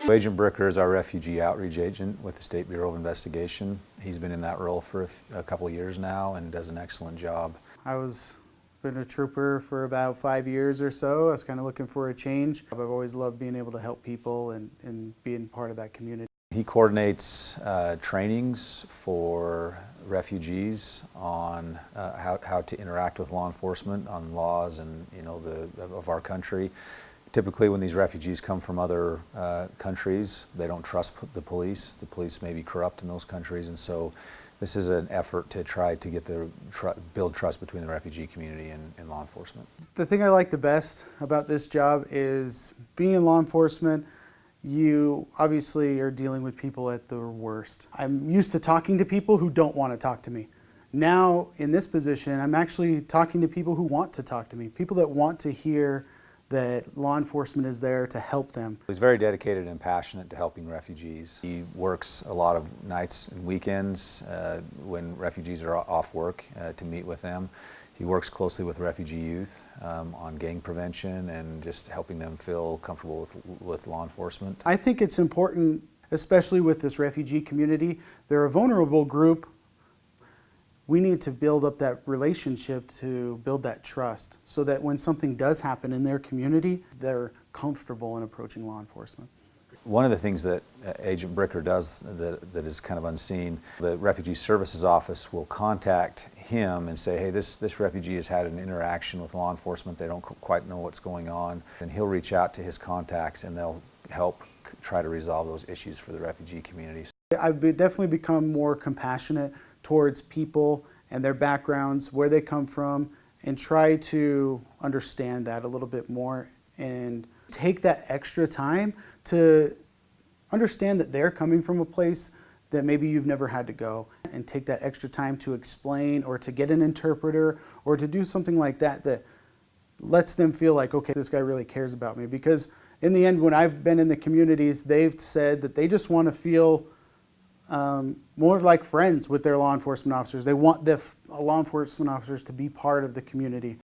Agent Bricker is our refugee outreach agent with the State Bureau of Investigation. He's been in that role for a couple of years now and does an excellent job. I was been a trooper for about 5 years or so. I was kind of looking for a change. I've always loved being able to help people and being part of that community. He coordinates trainings for refugees on how to interact with law enforcement, on laws and of our country. Typically when these refugees come from other countries, they don't trust the police. The police may be corrupt in those countries, and so this is an effort to try to build trust between the refugee community and law enforcement. The thing I like the best about this job is being in law enforcement. You obviously are dealing with people at their worst. I'm used to talking to people who don't want to talk to me. Now in this position, I'm actually talking to people who want to talk to me, people that want to hear that law enforcement is there to help them. He's very dedicated and passionate to helping refugees. He works a lot of nights and weekends when refugees are off work to meet with them. He works closely with refugee youth on gang prevention and just helping them feel comfortable with law enforcement. I think it's important, especially with this refugee community. They're a vulnerable group. We need to build up that relationship to build that trust so that when something does happen in their community, they're comfortable in approaching law enforcement. One of the things that Agent Bricker does that is kind of unseen, the Refugee Services Office will contact him and say, hey, this refugee has had an interaction with law enforcement, they don't quite know what's going on, and he'll reach out to his contacts and they'll help try to resolve those issues for the refugee communities. I've definitely become more compassionate towards people and their backgrounds, where they come from, and try to understand that a little bit more and take that extra time to understand that they're coming from a place that maybe you've never had to go, and take that extra time to explain or to get an interpreter or to do something like that that lets them feel like, okay, this guy really cares about me. Because in the end, when I've been in the communities, they've said that they just want to feel more like friends with their law enforcement officers. They want the law enforcement officers to be part of the community.